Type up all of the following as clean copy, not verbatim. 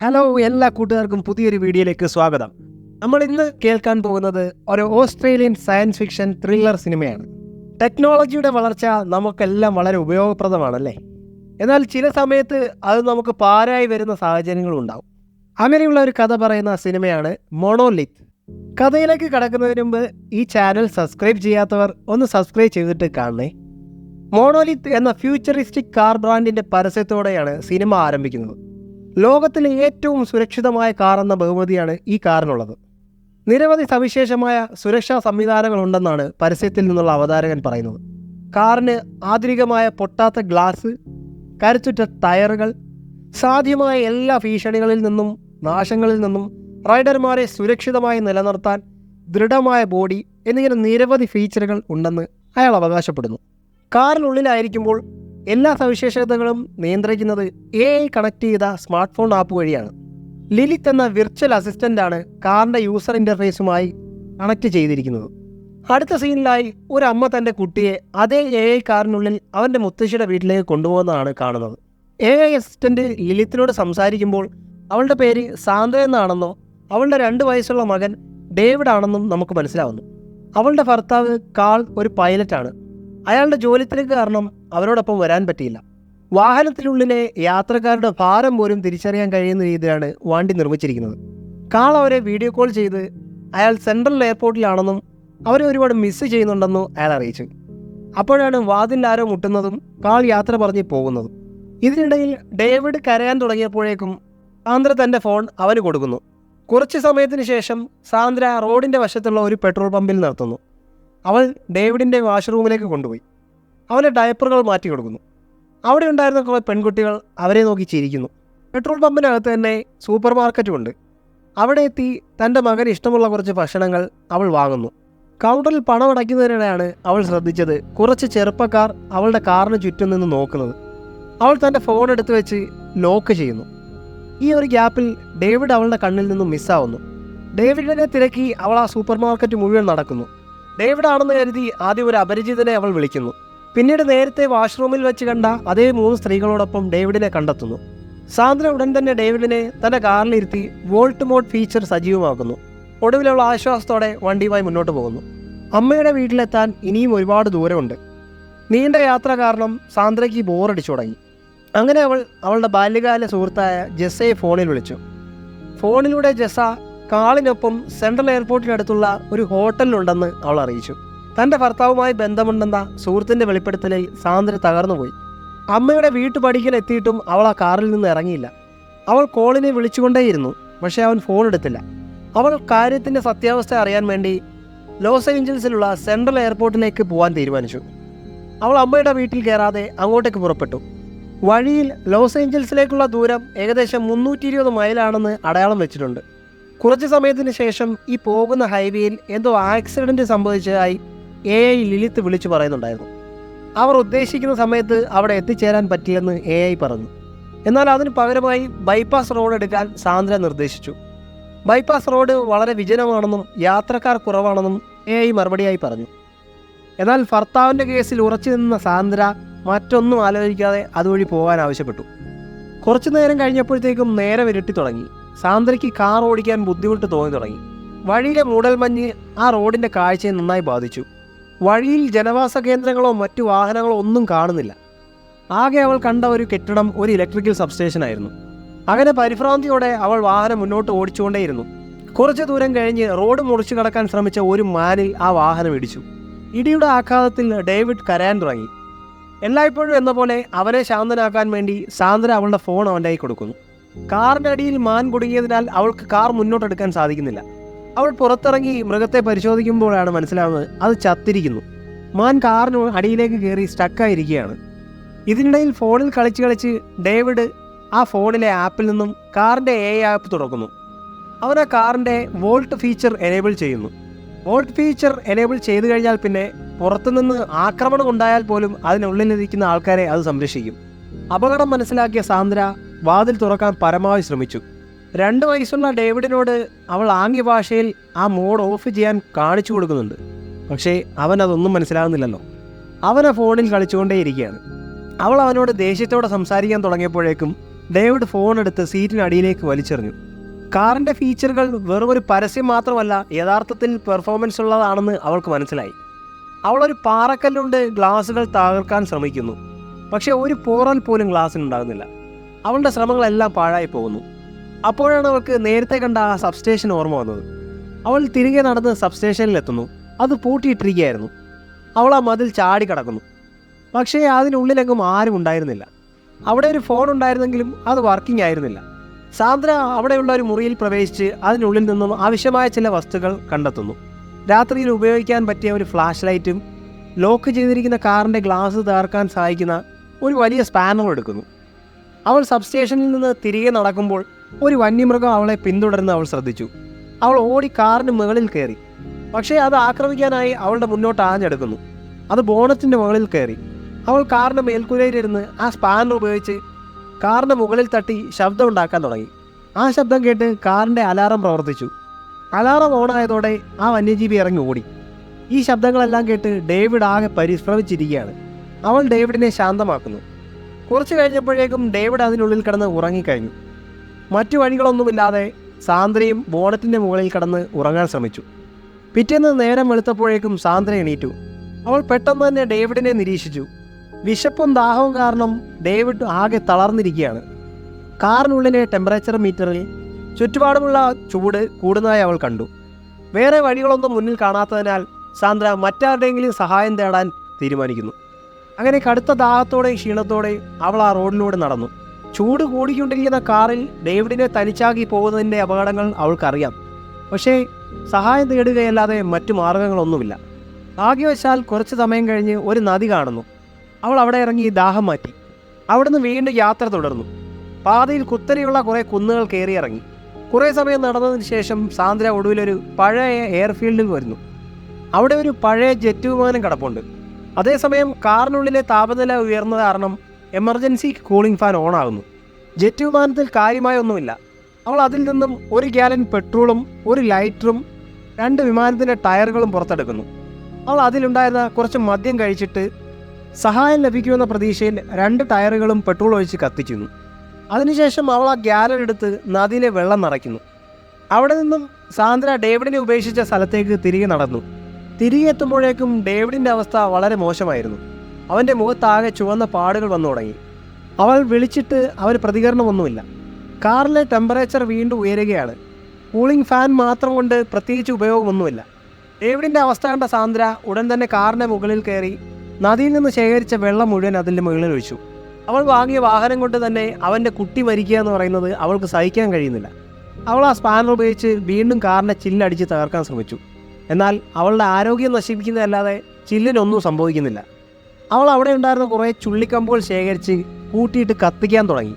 Hello, എല്ലാ കൂട്ടുകാർക്കും പുതിയൊരു വീഡിയോയിലേക്ക് സ്വാഗതം. നമ്മൾ ഇന്ന് കേൾക്കാൻ പോകുന്നത് ഒരു ഓസ്ട്രേലിയൻ സയൻസ് ഫിക്ഷൻ ത്രില്ലർ സിനിമയാണ്. ടെക്നോളജിയുടെ വളർച്ച നമുക്കെല്ലാം വളരെ ഉപയോഗപ്രദമാണല്ലേ? എന്നാൽ ചില സമയത്ത് അത് നമുക്ക് പാരായി വരുന്ന സാഹചര്യങ്ങളും ഉണ്ടാവും. അങ്ങനെയുള്ള ഒരു കഥ പറയുന്ന സിനിമയാണ് മോണോലിത്ത്. കഥയിലേക്ക് കടക്കുന്നതിന് മുമ്പ് ഈ ചാനൽ സബ്സ്ക്രൈബ് ചെയ്യാത്തവർ ഒന്ന് സബ്സ്ക്രൈബ് ചെയ്തിട്ട് കാണണേ. മോണോലിത്ത് എന്ന ഫ്യൂച്ചറിസ്റ്റിക് കാർ ബ്രാൻഡിൻ്റെ പരസ്യത്തോടെയാണ് സിനിമ ആരംഭിക്കുന്നത്. ലോകത്തിലെ ഏറ്റവും സുരക്ഷിതമായ കാർ എന്ന ബഹുമതിയാണ് ഈ കാറിനുള്ളത്. നിരവധി സവിശേഷമായ സുരക്ഷാ സംവിധാനങ്ങളുണ്ടെന്നാണ് പരസ്യത്തിൽ നിന്നുള്ള അവതാരകൻ പറയുന്നത്. കാറിന് ആധുനികമായ പൊട്ടാത്ത ഗ്ലാസ്, കരുത്തുറ്റ ടയറുകൾ, സാധ്യമായ എല്ലാ ഭീഷണികളിൽ നിന്നും നാശങ്ങളിൽ നിന്നും റൈഡർമാരെ സുരക്ഷിതമായി നിലനിർത്താൻ ദൃഢമായ ബോഡി എന്നിങ്ങനെ നിരവധി ഫീച്ചറുകൾ ഉണ്ടെന്ന് അയാൾ അവകാശപ്പെടുന്നു. കാറിനുള്ളിലായിരിക്കുമ്പോൾ എല്ലാ സവിശേഷതകളും നിയന്ത്രിക്കുന്നത് AI കണക്ട് ചെയ്ത സ്മാർട്ട് ഫോൺ ആപ്പ് വഴിയാണ്. ലിലിത്ത് എന്ന വിർച്വൽ അസിസ്റ്റൻ്റാണ് കാറിൻ്റെ യൂസർ ഇൻ്റർഫേസുമായി കണക്ട് ചെയ്തിരിക്കുന്നത്. അടുത്ത സീനിലായി ഒരു അമ്മ തൻ്റെ കുട്ടിയെ അതേ AI കാറിനുള്ളിൽ അവൻ്റെ മുത്തശ്ശിയുടെ വീട്ടിലേക്ക് കൊണ്ടുപോകുന്നതാണ് കാണുന്നത്. AI അസിസ്റ്റൻ്റ് ലിലിത്തിനോട് സംസാരിക്കുമ്പോൾ അവളുടെ പേര് സാന്ദ്ര എന്നാണെന്നോ അവളുടെ 2 വയസ്സുള്ള മകൻ ഡേവിഡ് ആണെന്നും നമുക്ക് മനസ്സിലാവുന്നു. അവളുടെ ഭർത്താവ് കാൾ ഒരു പൈലറ്റാണ്. അയാളുടെ ജോലിത്തിരക്ക് കാരണം അവരോടൊപ്പം വരാൻ പറ്റിയില്ല. വാഹനത്തിനുള്ളിലെ യാത്രക്കാരുടെ ഭാരം പോലും തിരിച്ചറിയാൻ കഴിയുന്ന രീതിയിലാണ് വണ്ടി നിർമ്മിച്ചിരിക്കുന്നത്. കാൾ അവരെ വീഡിയോ കോൾ ചെയ്ത് അയാൾ സെൻട്രൽ എയർപോർട്ടിലാണെന്നും അവരെ ഒരുപാട് മിസ് ചെയ്യുന്നുണ്ടെന്നും അയാൾ അറിയിച്ചു. അപ്പോഴാണ് വാതിൽ ആരോ മുട്ടുന്നതും കാൾ യാത്ര പറഞ്ഞ് പോകുന്നതും. ഇതിനിടയിൽ ഡേവിഡ് കരയാൻ തുടങ്ങിയപ്പോഴേക്കും സാന്ദ്ര തൻ്റെ ഫോൺ അവന് കൊടുക്കുന്നു. കുറച്ച് സമയത്തിന് ശേഷം സാന്ദ്ര റോഡിൻ്റെ വശത്തുള്ള ഒരു പെട്രോൾ പമ്പിൽ നിർത്തുന്നു. അവൾ ഡേവിഡിൻ്റെ വാഷ്റൂമിലേക്ക് കൊണ്ടുപോയി അവൻ്റെ ഡയപ്പറുകൾ മാറ്റി കൊടുക്കുന്നു. അവിടെ ഉണ്ടായിരുന്ന കുറേ പെൺകുട്ടികൾ അവരെ നോക്കി ചിരിക്കുന്നു. പെട്രോൾ പമ്പിനകത്ത് തന്നെ സൂപ്പർ മാർക്കറ്റുമുണ്ട്. അവിടെ എത്തി തൻ്റെ മകന് ഇഷ്ടമുള്ള കുറച്ച് ഭക്ഷണങ്ങൾ അവൾ വാങ്ങുന്നു. കൗണ്ടറിൽ പണം അടയ്ക്കുന്നതിനിടെയാണ് അവൾ ശ്രദ്ധിച്ചത് കുറച്ച് ചെറുപ്പക്കാർ അവളുടെ കാറിന് ചുറ്റും നിന്ന് നോക്കുന്നത്. അവൾ തൻ്റെ ഫോൺ എടുത്തു വെച്ച് ലോക്ക് ചെയ്യുന്നു. ഈ ഒരു ഗ്യാപ്പിൽ ഡേവിഡ് അവളുടെ കണ്ണിൽ നിന്നും മിസ്സാവുന്നു. ഡേവിഡിനെ തിരക്കി അവൾ ആ സൂപ്പർ മാർക്കറ്റ് മുഴുവൻ നടക്കുന്നു. ഡേവിഡ് ആണെന്ന് കരുതി ആദ്യം ഒരു അപരിചിതനെ അവൾ വിളിക്കുന്നു. പിന്നീട് നേരത്തെ വാഷ്റൂമിൽ വെച്ച് കണ്ട അതേ 3 സ്ത്രീകളോടൊപ്പം ഡേവിഡിനെ കണ്ടെത്തുന്നു. സാന്ദ്ര ഉടൻ തന്നെ ഡേവിഡിനെ തൻ്റെ കാറിലിരുത്തി വോൾട്ട് മോഡ് ഫീച്ചർ സജീവമാക്കുന്നു. ഒടുവിലുള്ള ആശ്വാസത്തോടെ വണ്ടിയുമായി മുന്നോട്ട് പോകുന്നു. അമ്മയുടെ വീട്ടിലെത്താൻ ഇനിയും ഒരുപാട് ദൂരമുണ്ട്. നീണ്ട യാത്ര കാരണം സാന്ദ്രയ്ക്ക് ബോറടിച്ചു തുടങ്ങി. അങ്ങനെ അവൾ അവളുടെ ബാല്യകാല സുഹൃത്തായ ജെസ്സയെ ഫോണിൽ വിളിച്ചു. ഫോണിലൂടെ ജെസ്സ കാളിനൊപ്പം സെൻട്രൽ എയർപോർട്ടിനടുത്തുള്ള ഒരു ഹോട്ടലിലുണ്ടെന്ന് അവൾ അറിയിച്ചു. തൻ്റെ ഭർത്താവുമായി ബന്ധമുണ്ടെന്ന സുഹൃത്തിൻ്റെ വെളിപ്പെടുത്തലിൽ സാന്ദ്ര തകർന്നുപോയി. അമ്മയുടെ വീട്ടുപടിക്കൽ എത്തിയിട്ടും അവൾ ആ കാറിൽ നിന്ന് ഇറങ്ങിയില്ല. അവൾ കോളിനെ വിളിച്ചുകൊണ്ടേയിരുന്നു, പക്ഷേ അവൻ ഫോൺ എടുത്തില്ല. അവൾ കാര്യത്തിൻ്റെ സത്യാവസ്ഥ അറിയാൻ വേണ്ടി ലോസ് ഏഞ്ചൽസിലുള്ള സെൻട്രൽ എയർപോർട്ടിലേക്ക് പോകാൻ തീരുമാനിച്ചു. അവൾ അമ്മയുടെ വീട്ടിൽ കയറാതെ അങ്ങോട്ടേക്ക് പുറപ്പെട്ടു. വഴിയിൽ ലോസ് ഏഞ്ചൽസിലേക്കുള്ള ദൂരം ഏകദേശം 320 മൈലാണെന്ന് അടയാളം വെച്ചിട്ടുണ്ട്. കുറച്ച് സമയത്തിന് ശേഷം ഈ പോകുന്ന ഹൈവേയിൽ എന്തോ ആക്സിഡൻറ്റ് സംഭവിച്ചതായി AI ലിലിത്ത് വിളിച്ചു പറയുന്നുണ്ടായിരുന്നു. അവർ ഉദ്ദേശിക്കുന്ന സമയത്ത് അവിടെ എത്തിച്ചേരാൻ പറ്റില്ലെന്ന് AI പറഞ്ഞു. എന്നാൽ അതിന് പകരമായി ബൈപ്പാസ് റോഡ് എടുക്കാൻ സാന്ദ്ര നിർദ്ദേശിച്ചു. ബൈപ്പാസ് റോഡ് വളരെ വിജനമാണെന്നും യാത്രക്കാർ കുറവാണെന്നും AI മറുപടിയായി പറഞ്ഞു. എന്നാൽ ഭർത്താവിൻ്റെ കേസിൽ ഉറച്ചു നിന്ന സാന്ദ്ര മറ്റൊന്നും ആലോചിക്കാതെ അതുവഴി പോകാൻ ആവശ്യപ്പെട്ടു. കുറച്ചു നേരം കഴിഞ്ഞപ്പോഴത്തേക്കും നേരെ ഇരുട്ടി തുടങ്ങി. സാന്ദ്രയ്ക്ക് കാർ ഓടിക്കാൻ ബുദ്ധിമുട്ട് തോന്നി തുടങ്ങി. വഴിയിലെ മൂടൽമഞ്ഞ് ആ റോഡിൻ്റെ കാഴ്ചയെ നന്നായി ബാധിച്ചു. വഴിയിൽ ജനവാസ കേന്ദ്രങ്ങളോ മറ്റു വാഹനങ്ങളോ ഒന്നും കാണുന്നില്ല. ആകെ അവൾ കണ്ട ഒരു കെട്ടിടം ഒരു ഇലക്ട്രിക്കൽ സബ്സ്റ്റേഷനായിരുന്നു. അങ്ങനെ പരിഭ്രാന്തിയോടെ അവൾ വാഹനം മുന്നോട്ട് ഓടിച്ചുകൊണ്ടേയിരുന്നു. കുറച്ച് ദൂരം കഴിഞ്ഞ് റോഡ് മുറിച്ചു കടക്കാൻ ശ്രമിച്ച ഒരു മാനിൽ ആ വാഹനം ഇടിച്ചു. ഇടിയുടെ ആഘാതത്തിൽ ഡേവിഡ് കരയാൻ തുടങ്ങി. എല്ലായ്പ്പോഴും എന്ന പോലെ അവനെ ശാന്തനാക്കാൻ വേണ്ടി സാന്ദ്ര അവളുടെ ഫോൺ അവൻ്റെ കൈ കൊടുക്കുന്നു. കാറിൻ്റെ അടിയിൽ മാൻ കുടുങ്ങിയതിനാൽ അവൾക്ക് കാർ മുന്നോട്ടെടുക്കാൻ സാധിക്കുന്നില്ല. അവൾ പുറത്തിറങ്ങി മൃഗത്തെ പരിശോധിക്കുമ്പോഴാണ് മനസ്സിലാവുന്നത് അത് ചത്തിരിക്കുന്നു. മാൻ കാറിന് അടിയിലേക്ക് കയറി സ്റ്റക്കായിരിക്കുകയാണ്. ഇതിനിടയിൽ ഫോണിൽ കളിച്ച് ഡേവിഡ് ആ ഫോണിലെ ആപ്പിൽ നിന്നും കാറിൻ്റെ AI ആപ്പ് തുറക്കുന്നു. അവൻ ആ കാറിൻ്റെ വോൾട്ട് ഫീച്ചർ എനേബിൾ ചെയ്യുന്നു. വോൾട്ട് ഫീച്ചർ എനേബിൾ ചെയ്തു കഴിഞ്ഞാൽ പിന്നെ പുറത്തുനിന്ന് ആക്രമണം ഉണ്ടായാൽ പോലും അതിനുള്ളിലിരിക്കുന്ന ആൾക്കാരെ അത് സംരക്ഷിക്കും. അപകടം മനസ്സിലാക്കിയ സാന്ദ്ര വാതിൽ തുറക്കാൻ പരമാവധി ശ്രമിച്ചു. 2 വയസ്സുള്ള ഡേവിഡിനോട് അവൾ ആംഗ്യഭാഷയിൽ ആ മോഡ് ഓഫ് ചെയ്യാൻ കാണിച്ചു കൊടുക്കുന്നുണ്ട്. പക്ഷേ അവൻ അതൊന്നും മനസ്സിലാകുന്നില്ലല്ലോ. അവൻ ആ ഫോണിൽ കളിച്ചുകൊണ്ടേയിരിക്കുകയാണ്. അവൾ അവനോട് ദേഷ്യത്തോടെ സംസാരിക്കാൻ തുടങ്ങിയപ്പോഴേക്കും ഡേവിഡ് ഫോൺ എടുത്ത് സീറ്റിനടിയിലേക്ക് വലിച്ചെറിഞ്ഞു. കാറിൻ്റെ ഫീച്ചറുകൾ വെറും ഒരു പരസ്യം മാത്രമല്ല, യഥാർത്ഥത്തിൽ പെർഫോമൻസ് ഉള്ളതാണെന്ന് അവൾക്ക് മനസ്സിലായി. അവളൊരു പാറക്കല്ലുകൊണ്ട് ഗ്ലാസുകൾ തകർക്കാൻ ശ്രമിക്കുന്നു. പക്ഷേ ഒരു പോറൽ പോലും ഗ്ലാസ്സിനുണ്ടാകുന്നില്ല. അവളുടെ ശ്രമങ്ങളെല്ലാം പാഴായി പോകുന്നു. അപ്പോഴാണ് അവൾക്ക് നേരത്തെ കണ്ട ആ സബ്സ്റ്റേഷൻ ഓർമ്മ വന്നത്. അവൾ തിരികെ നടന്ന് സബ്സ്റ്റേഷനിലെത്തുന്നു. അത് പൂട്ടിയിട്ടിരിക്കുകയായിരുന്നു. അവൾ ആ മതിൽ ചാടിക്കടക്കുന്നു. പക്ഷേ അതിനുള്ളിലെങ്ങും ആരും ഉണ്ടായിരുന്നില്ല. അവിടെ ഒരു ഫോൺ ഉണ്ടായിരുന്നെങ്കിലും അത് വർക്കിംഗ് ആയിരുന്നില്ല. സാന്ദ്ര അവിടെയുള്ള ഒരു മുറിയിൽ പ്രവേശിച്ച് അതിനുള്ളിൽ നിന്നും ആവശ്യമായ ചില വസ്തുക്കൾ കണ്ടെത്തുന്നു. രാത്രിയിൽ ഉപയോഗിക്കാൻ പറ്റിയ ഒരു ഫ്ലാഷ് ലൈറ്റും ലോക്ക് ചെയ്തിരിക്കുന്ന കാറിൻ്റെ ഗ്ലാസ് തകർക്കാൻ സഹായിക്കുന്ന ഒരു വലിയ സ്പാനർ എടുക്കുന്നു. അവൾ സബ്സ്റ്റേഷനിൽ നിന്ന് തിരികെ നടക്കുമ്പോൾ ഒരു വന്യമൃഗം അവളെ പിന്തുടരുന്ന അവൾ ശ്രദ്ധിച്ചു. അവൾ ഓടി കാറിന് മുകളിൽ കയറി. പക്ഷേ അത് ആക്രമിക്കാനായി അവളുടെ മുന്നോട്ട് ആഞ്ഞെടുക്കുന്നു. അത് ബോണറ്റിൻ്റെ മുകളിൽ കയറി. അവൾ കാറിൻ്റെ മേൽക്കൂരയിലിരുന്ന് ആ സ്പാനർ ഉപയോഗിച്ച് കാറിൻ്റെ മുകളിൽ തട്ടി ശബ്ദം ഉണ്ടാക്കാൻ തുടങ്ങി. ആ ശബ്ദം കേട്ട് കാറിൻ്റെ അലാറം പ്രവർത്തിച്ചു. അലാറം ഓണായതോടെ ആ വന്യജീവി ഇറങ്ങി ഓടി. ഈ ശബ്ദങ്ങളെല്ലാം കേട്ട് ഡേവിഡ് ആകെ പരിശ്രമിച്ചിരിക്കുകയാണ്. അവൾ ഡേവിഡിനെ ശാന്തമാക്കുന്നു. കുറച്ച് കഴിഞ്ഞപ്പോഴേക്കും ഡേവിഡ് അതിനുള്ളിൽ കിടന്ന് ഉറങ്ങിക്കഴിഞ്ഞു. മറ്റു വഴികളൊന്നുമില്ലാതെ സാന്ദ്രയും ബോണറ്റിൻ്റെ മുകളിൽ കിടന്ന് ഉറങ്ങാൻ ശ്രമിച്ചു. പിറ്റേന്ന് നേരം വെളുത്തപ്പോഴേക്കും സാന്ദ്ര എണീറ്റു. അവൾ പെട്ടെന്ന് തന്നെ ഡേവിഡിനെ നിരീക്ഷിച്ചു. വിശപ്പും ദാഹവും കാരണം ഡേവിഡ് ആകെ തളർന്നിരിക്കുകയാണ്. കാറിനുള്ളിലെ ടെമ്പറേച്ചർ മീറ്ററിൽ ചുറ്റുപാടുമുള്ള ചൂട് കൂടുന്നതായി അവൾ കണ്ടു. വേറെ വഴികളൊന്നും മുന്നിൽ കാണാത്തതിനാൽ സാന്ദ്ര മറ്റാരുടെയെങ്കിലും സഹായം തേടാൻ തീരുമാനിക്കുന്നു. അങ്ങനെ കടുത്ത ദാഹത്തോടെയും ക്ഷീണത്തോടെയും അവൾ ആ റോഡിലൂടെ നടന്നു. ചൂട് കൂടിക്കൊണ്ടിരിക്കുന്ന കാറിൽ ഡേവിഡിനെ തനിച്ചാക്കി പോകുന്നതിൻ്റെ അപകടങ്ങൾ അവൾക്കറിയാം. പക്ഷേ സഹായം തേടുകയല്ലാതെ മറ്റു മാർഗങ്ങളൊന്നുമില്ല. ഭാഗ്യവശാൽ കുറച്ച് സമയം കഴിഞ്ഞ് ഒരു നദി കാണുന്നു. അവൾ അവിടെ ഇറങ്ങി ദാഹം മാറ്റി. അവിടുന്ന് വീണ്ടും യാത്ര തുടർന്നു. പാതയിൽ കുത്തനെയുള്ള കുറേ കുന്നുകൾ കയറിയിറങ്ങി. കുറേ സമയം നടന്നതിന് ശേഷം സാന്ദ്ര ഒടുവിലൊരു പഴയ എയർഫീൽഡിൽ വരുന്നു. അവിടെ ഒരു പഴയ ജെറ്റ് വിമാനം കിടപ്പുണ്ട്. അതേസമയം കാറിനുള്ളിലെ താപനില ഉയർന്ന കാരണം എമർജൻസി കൂളിംഗ് ഫാൻ ഓണാകുന്നു. ജെറ്റ് വിമാനത്തിൽ കാര്യമായ ഒന്നുമില്ല. അവൾ അതിൽ നിന്നും 1 ഗാലൻ പെട്രോളും 1 ലൈറ്ററും 2 വിമാനത്തിൻ്റെ ടയറുകളും പുറത്തെടുക്കുന്നു. അവൾ അതിലുണ്ടായിരുന്ന കുറച്ച് മദ്യം കഴിച്ചിട്ട് സഹായം ലഭിക്കുമെന്ന പ്രതീക്ഷയിൽ 2 ടയറുകളും പെട്രോൾ ഒഴിച്ച് കത്തിക്കുന്നു. അതിനുശേഷം അവൾ ആ ഗാലൻ എടുത്ത് നദിയിലെ വെള്ളം നിറയ്ക്കുന്നു. അവിടെ നിന്നും സാന്ദ്ര ഡേവിഡിനെ ഉപേക്ഷിച്ച സ്ഥലത്തേക്ക് തിരികെ നടന്നു. തിരികെ എത്തുമ്പോഴേക്കും ഡേവിഡിൻ്റെ അവസ്ഥ വളരെ മോശമായിരുന്നു. അവൻ്റെ മുഖത്താകെ ചുവന്ന പാടുകൾ വന്നു തുടങ്ങി. അവൾ വിളിച്ചിട്ട് അവർ പ്രതികരണമൊന്നുമില്ല. കാറിലെ ടെമ്പറേച്ചർ വീണ്ടും ഉയരുകയാണ്. കൂളിംഗ് ഫാൻ മാത്രം കൊണ്ട് പ്രത്യേകിച്ച് ഉപയോഗമൊന്നുമില്ല. ഡേവിഡിൻ്റെ അവസ്ഥ കണ്ട സാന്ദ്ര ഉടൻ തന്നെ കാറിൻ്റെ മുകളിൽ കയറി നദിയിൽ നിന്ന് ശേഖരിച്ച വെള്ളം മുഴുവൻ അതിൻ്റെ മുകളിൽ ഒഴിച്ചു. അവൾ വാങ്ങിയ വാഹനം കൊണ്ട് തന്നെ അവൻ്റെ കുട്ടി മരിക്കുക എന്ന് പറയുന്നത് അവൾക്ക് സഹിക്കാൻ കഴിയുന്നില്ല. അവൾ ആ സ്പാനർ ഉപയോഗിച്ച് വീണ്ടും കാറിൻ്റെ ചില്ലടിച്ച് തകർക്കാൻ ശ്രമിച്ചു. എന്നാൽ അവളുടെ ആരോഗ്യം നശിപ്പിക്കുന്നതല്ലാതെ ചില്ലിനൊന്നും സംഭവിക്കുന്നില്ല. അവൾ അവിടെ ഉണ്ടായിരുന്ന കുറേ ചുള്ളിക്കമ്പുകൾ ശേഖരിച്ച് കൂട്ടിയിട്ട് കത്തിക്കാൻ തുടങ്ങി.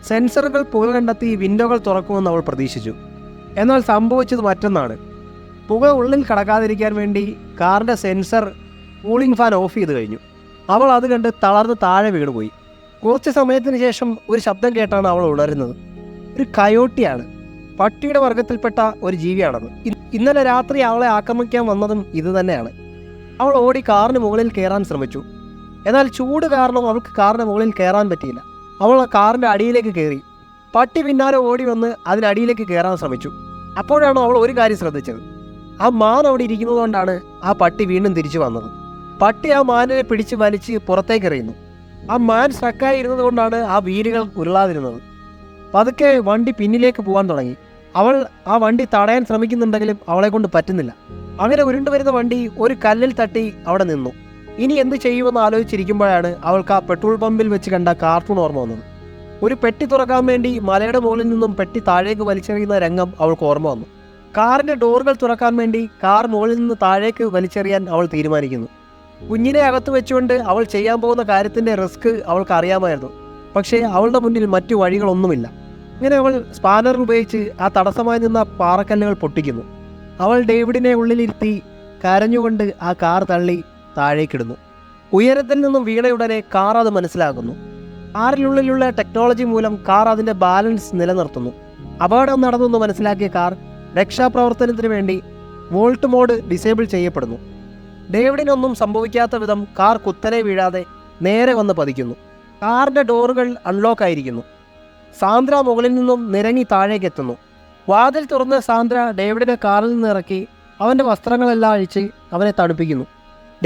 സെൻസറുകൾ പുക കണ്ടെത്തി വിൻഡോകൾ തുറക്കുമെന്ന് അവൾ പ്രതീക്ഷിച്ചു. എന്നാൽ സംഭവിച്ചത് മറ്റൊന്നാണ്. പുക ഉള്ളിൽ കടക്കാതിരിക്കാൻ വേണ്ടി കാറിൻ്റെ സെൻസർ കൂളിംഗ് ഫാൻ ഓഫ് ചെയ്ത് കഴിഞ്ഞു. അവൾ അത് കണ്ട് തളർന്ന് താഴെ വീണുപോയി. കുറച്ച് സമയത്തിന് ശേഷം ഒരു ശബ്ദം കേട്ടാണ് അവൾ ഉണരുന്നത്. ഒരു കയോട്ടിയാണ്. പട്ടിയുടെ വർഗത്തിൽപ്പെട്ട ഒരു ജീവിയാണത്. ഇന്നലെ രാത്രി അവളെ ആക്രമിക്കാൻ വന്നതും ഇത് തന്നെയാണ്. അവൾ ഓടി കാറിന് മുകളിൽ കയറാൻ ശ്രമിച്ചു. എന്നാൽ ചൂട് കാരണം അവൾക്ക് കാറിന് മുകളിൽ കയറാൻ പറ്റിയില്ല. അവൾ ആ കാറിൻ്റെ അടിയിലേക്ക് കയറി. പട്ടി പിന്നാലെ ഓടി വന്ന് അതിനടിയിലേക്ക് കയറാൻ ശ്രമിച്ചു. അപ്പോഴാണ് അവൾ ഒരു കാര്യം ശ്രദ്ധിച്ചത്. ആ മാൻ അവിടെ ഇരിക്കുന്നത് കൊണ്ടാണ് ആ പട്ടി വീണ്ടും തിരിച്ചു വന്നത്. പട്ടി ആ മാനിനെ പിടിച്ച് വലിച്ച് പുറത്തേക്ക് എറിയുന്നു. ആ മാൻ സ്ട്രക്കായി ഇരുന്നത് കൊണ്ടാണ് ആ വീലുകൾ ഉരുളാതിരുന്നത്. പതുക്കെ വണ്ടി പിന്നിലേക്ക് പോകാൻ തുടങ്ങി. അവൾ ആ വണ്ടി തടയാൻ ശ്രമിക്കുന്നുണ്ടെങ്കിലും അവളെ കൊണ്ട് പറ്റുന്നില്ല. അങ്ങനെ ഉരുണ്ടുവരുന്ന വണ്ടി ഒരു കല്ലിൽ തട്ടി അവിടെ നിന്നു. ഇനി എന്ത് ചെയ്യുമെന്ന് ആലോചിച്ചിരിക്കുമ്പോഴാണ് അവൾക്ക് ആ പെട്രോൾ പമ്പിൽ വെച്ച് കണ്ട കാർട്ടൂൺ ഓർമ്മ വന്നത്. ഒരു പെട്ടി തുറക്കാൻ വേണ്ടി മലയുടെ മുകളിൽ നിന്നും പെട്ടി താഴേക്ക് വലിച്ചെറിയുന്ന രംഗം അവൾക്ക് ഓർമ്മ വന്നു. കാറിൻ്റെ ഡോറുകൾ തുറക്കാൻ വേണ്ടി കാർ മുകളിൽ നിന്ന് താഴേക്ക് വലിച്ചെറിയാൻ അവൾ തീരുമാനിക്കുന്നു. കുഞ്ഞിനെ അകത്ത് വെച്ചുകൊണ്ട് അവൾ ചെയ്യാൻ പോകുന്ന കാര്യത്തിൻ്റെ റിസ്ക് അവൾക്ക് അറിയാമായിരുന്നു. പക്ഷേ അവളുടെ മുന്നിൽ മറ്റു വഴികളൊന്നുമില്ല. ഇങ്ങനെ അവൾ സ്പാനർ ഉപയോഗിച്ച് ആ തടസ്സമായി നിന്ന പാറക്കല്ലുകൾ പൊട്ടിക്കുന്നു. അവൾ ഡേവിഡിനെ ഉള്ളിലിരുത്തി കരഞ്ഞുകൊണ്ട് ആ കാർ തള്ളി താഴേക്കിടുന്നു. ഉയരത്തിൽ നിന്നും വീണയുടനെ കാർ അത് മനസ്സിലാക്കുന്നു. കാറിനുള്ളിലുള്ള ടെക്നോളജി മൂലം കാർ അതിൻ്റെ ബാലൻസ് നിലനിർത്തുന്നു. അപകടം നടന്നെന്ന് മനസ്സിലാക്കിയ കാർ രക്ഷാപ്രവർത്തനത്തിന് വേണ്ടി വോൾട്ട് മോഡ് ഡിസേബിൾ ചെയ്യപ്പെടുന്നു. ഡേവിഡിനൊന്നും സംഭവിക്കാത്ത വിധം കാർ കുത്തനെ വീഴാതെ നേരെ വന്ന് പതിക്കുന്നു. കാറിൻ്റെ ഡോറുകൾ അൺലോക്ക് ആയിരിക്കുന്നു. സാന്ദ്ര മുകളിൽ നിന്നും നിരങ്ങി താഴേക്കെത്തുന്നു. വാതിൽ തുറന്ന് സാന്ദ്ര ഡേവിഡിനെ കാറിൽ നിന്ന് ഇറക്കി അവൻ്റെ വസ്ത്രങ്ങളെല്ലാം അഴിച്ച് അവനെ തണുപ്പിക്കുന്നു.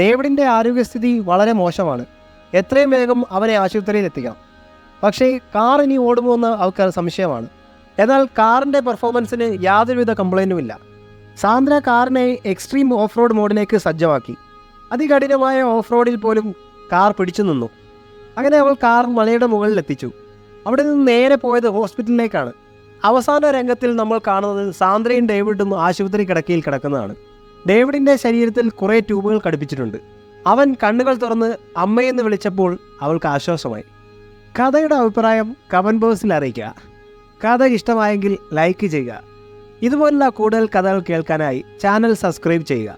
ഡേവിഡിൻ്റെ ആരോഗ്യസ്ഥിതി വളരെ മോശമാണ്. എത്രയും വേഗം അവനെ ആശുപത്രിയിൽ എത്തിക്കണം. പക്ഷേ കാർ ഇനി ഓടുമോയെന്ന് അവർക്ക് സംശയമാണ്. എന്നാൽ കാറിൻ്റെ പെർഫോമൻസിന് യാതൊരുവിധ കംപ്ലൈൻറ്റുമില്ല. സാന്ദ്ര കാറിനെ എക്സ്ട്രീം ഓഫ് റോഡ് മോഡിലേക്ക് സജ്ജമാക്കി. അതികഠിനമായ ഓഫ് റോഡിൽ പോലും കാർ പിടിച്ചു നിന്നു. അങ്ങനെ അവൾ കാർ മലയുടെ മുകളിൽ എത്തിച്ചു. അവിടെ നിന്ന് നേരെ പോയത് ഹോസ്പിറ്റലിലേക്കാണ്. അവസാന രംഗത്തിൽ നമ്മൾ കാണുന്നത് സാന്ദ്രയും ഡേവിഡും ആശുപത്രി കിടക്കയിൽ കിടക്കുന്നതാണ്. ഡേവിഡിൻ്റെ ശരീരത്തിൽ കുറേ ട്യൂബുകൾ ഘടിപ്പിച്ചിട്ടുണ്ട്. അവൻ കണ്ണുകൾ തുറന്ന് അമ്മയെന്ന് വിളിച്ചപ്പോൾ അവൾക്ക് ആശ്വാസമായി. കഥയുടെ അഭിപ്രായം കമൻറ്റ് ബോക്സിൽ അറിയിക്കുക. കഥ ഇഷ്ടമായെങ്കിൽ ലൈക്ക് ചെയ്യുക. ഇതുപോലുള്ള കൂടുതൽ കഥകൾ കേൾക്കാനായി ചാനൽ സബ്സ്ക്രൈബ് ചെയ്യുക.